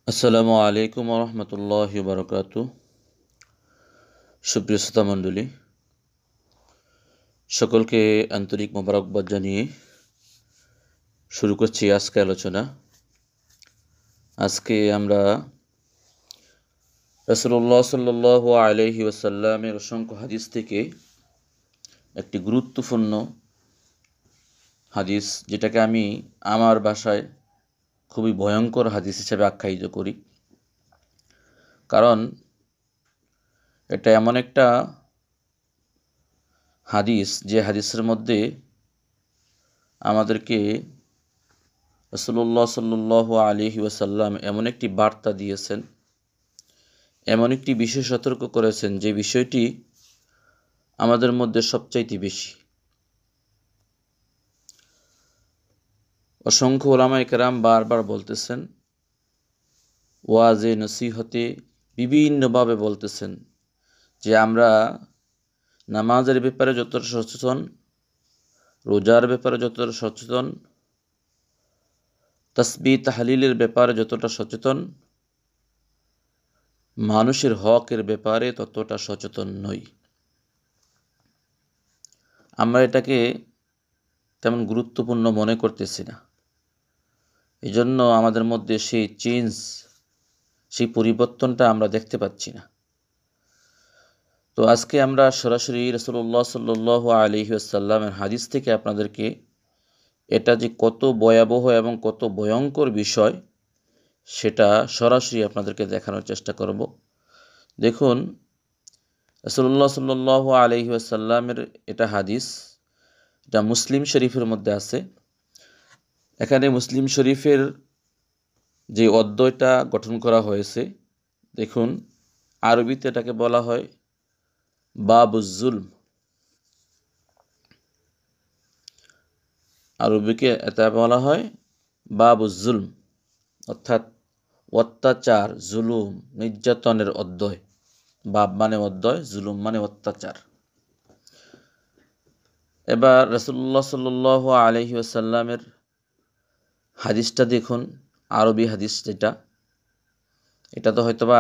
আসসালামু আলাইকুম রহমতুল্লাহি বারকাতু। সুপ্রিয় শ্রোতা মণ্ডলী, সকলকে আন্তরিক মোবারকবাদ জানিয়ে শুরু করছি আজকে আলোচনা। আজকে আমরা রাসূলুল্লাহ সাল্লাল্লাহু আলাইহি ওয়াসাল্লামের অসংখ্য হাদিস থেকে একটি গুরুত্বপূর্ণ হাদিস, যেটাকে আমি আমার ভাষায় খুবই ভয়ঙ্কর হাদিস হিসেবে আখ্যায়িত করি। কারণ এটা এমন একটা হাদিস যে হাদিসের মধ্যে আমাদেরকে রাসূলুল্লাহ সাল্লাল্লাহু আলাইহি ওয়াসাল্লাম এমন একটি বার্তা দিয়েছেন, এমন একটি বিষয় সতর্ক করেছেন যে বিষয়টি আমাদের মধ্যে সবচাইতে বেশি। অসংখ্য উলামায়ে কেরাম বারবার বলতেছেন, ওয়াজে নসিহতে বিভিন্নভাবে বলতেছেন যে আমরা নামাজের ব্যাপারে যতটা সচেতন, রোজার ব্যাপারে যতটা সচেতন, তাসবিহ তাহলিলের ব্যাপারে যতটা সচেতন, মানুষের হকের ব্যাপারে ততটা সচেতন নই। আমরা এটাকে তেমন গুরুত্বপূর্ণ মনে করতেছি না। এই জন্য আমাদের মধ্যে সেই সেই পরিবর্তনটা আমরা দেখতে পাচ্ছি না। তো আজকে আমরা সরাসরি রাসূলুল্লাহ সাল্লাল্লাহু আলাইহি ওয়াসাল্লামের হাদিস থেকে আপনাদেরকে এটা যে কত ভয়াবহ এবং কত ভয়ঙ্কর বিষয় সেটা সরাসরি আপনাদেরকে দেখানোর চেষ্টা করব। দেখুন, রাসূলুল্লাহ সাল্লাল্লাহু আলাইহি ওয়াসাল্লামের এটা হাদিস, এটা মুসলিম শরীফের মধ্যে আছে। এখানে মুসলিম শরীফের যে অধ্যায়টা গঠন করা হয়েছে, দেখুন, আরবিতে এটাকে বলা হয় বাবুজ জুলম। আরবিকে এটা বলা হয় বাবুজ জুলম, অর্থাৎ অত্যাচার, জুলুম, নির্যাতনের অধ্যায়। বাব মানে অধ্যায়, জুলুম মানে অত্যাচার। এবার রাসূলুল্লাহ সাল্লাল্লাহু আলাইহি ওয়াসাল্লামের হাদিসটা দেখুন, আরবি হাদিস যেটা, এটা তো হয়তোবা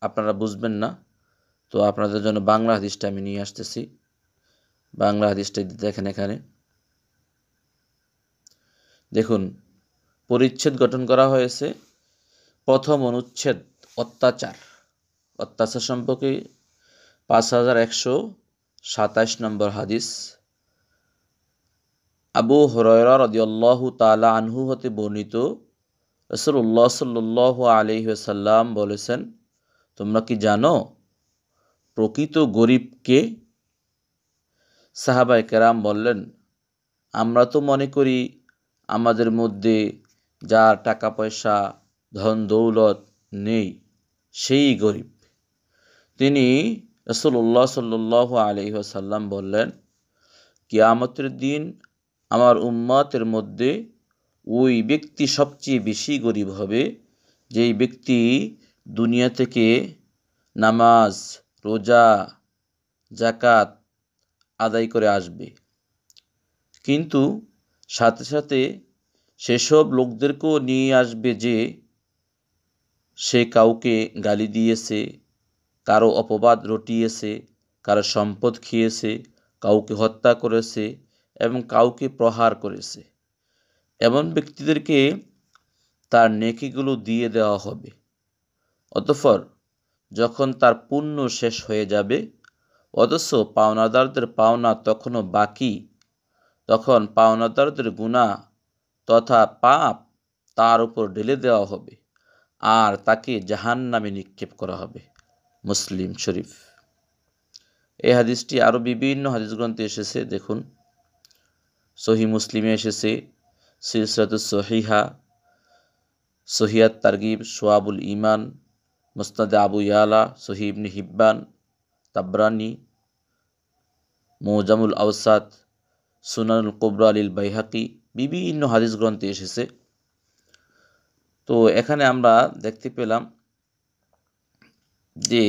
আপনারা বুঝবেন না, তো আপনাদের জন্য বাংলা হাদিসটা আমি নিয়ে আসতেছি। বাংলা হাদিসটা দেখেন, এখানে দেখুন, পরিচ্ছেদ গঠন করা হয়েছে। প্রথম অনুচ্ছেদ অত্যাচার। অত্যাচার সম্পর্কে 5127 নম্বর হাদিস। আবু হুরায়রা রাদিয়াল্লাহু তাআলা আনহু হতে বর্ণিত, রাসূলুল্লাহ সাল্লাল্লাহু আলাইহি ওয়াসাল্লাম বলেছেন, তোমরা কি জানো প্রকৃত গরিব কে? সাহাবায়ে কেরাম বললেন, আমরা তো মনে করি আমাদের মধ্যে যার টাকা পয়সা, ধন দৌলত নেই সেই গরিব। তিনি রাসূলুল্লাহ সাল্লাল্লাহু আলাইহি ওয়াসাল্লাম বললেন, কিয়ামতের দিন আমার উম্মতের মধ্যে ওই ব্যক্তি সবচেয়ে বেশি গরিব হবে যেই ব্যক্তি দুনিয়া থেকে নামাজ, রোজা, যাকাত আদায় করে আসবে, কিন্তু সাথে সাথে সেসব লোকদেরকেও নিয়ে আসবে যে সে কাউকে গালি দিয়েছে, কারো অপবাদ রটিয়েছে, কারো সম্পদ খেয়েছে, কাউকে হত্যা করেছে এবং কাউকে প্রহার করেছে। এমন ব্যক্তিদেরকে তার নেকিগুলো দিয়ে দেওয়া হবে। অতঃপর যখন তার পুণ্য শেষ হয়ে যাবে, অথচ পাওনাদারদের পাওনা তখনও বাকি, তখন পাওনাদারদের গুনাহ তথা পাপ তার উপর ঢেলে দেওয়া হবে আর তাকে জাহান্নামে নিক্ষেপ করা হবে। মুসলিম শরীফ। এই হাদিসটি আরও বিভিন্ন হাদিস গ্রন্থে এসেছে। দেখুন, সহিহ মুসলিমে এসেছে, সিলসিলাতুস সহিহা, সহিহাত তারগিব, শুআবুল ঈমান, মুসনাদে আবু ইয়ালা, সহিহ ইবনে হিব্বান, তাবরানী, মুজামুল আওসাত, সুনানুল কুবরা লিল বাইহাকি, বিভিন্ন হাদিস গ্রন্থে এসেছে। তো এখানে আমরা দেখতে পেলাম যে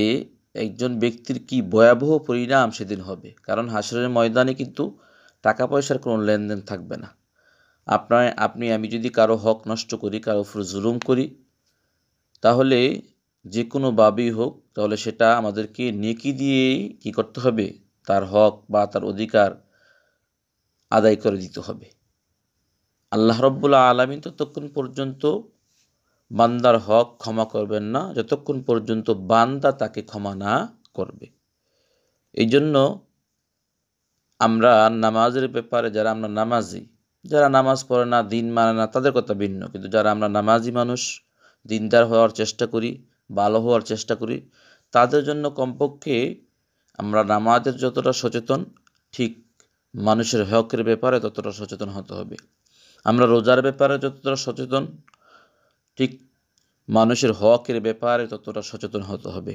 একজন ব্যক্তির কি ভয়াবহ পরিণাম সেদিন হবে। কারণ হাসরের ময়দানে কিন্তু টাকা পয়সার কোনো লেনদেন থাকবে না। আমি যদি কারো হক নষ্ট করি, কারো উপর জুলুম করি, তাহলে যে কোনোভাবেই হোক, তাহলে সেটা আমাদেরকে নেকি দিয়েই কী করতে হবে, তার হক বা তার অধিকার আদায় করে দিতে হবে। আল্লাহ রব্বুল আলামিন ততক্ষণ পর্যন্ত বান্দার হক ক্ষমা করবেন না যতক্ষণ পর্যন্ত বান্দা তাকে ক্ষমা না করবে। এই জন্য আমরা নামাজের ব্যাপারে, যারা আমরা নামাজি, যারা নামাজ পড়ে না, দিন মানে না, তাদের কথা ভিন্ন। কিন্তু যারা আমরা নামাজি মানুষ, দিনদার হওয়ার চেষ্টা করি, ভালো হওয়ার চেষ্টা করি, তাদের জন্য কমপক্ষে আমরা নামাজের যতটা সচেতন, ঠিক মানুষের হকের ব্যাপারে ততটা সচেতন হতে হবে। আমরা রোজার ব্যাপারে যতটা সচেতন, ঠিক মানুষের হকের ব্যাপারে ততটা সচেতন হতে হবে।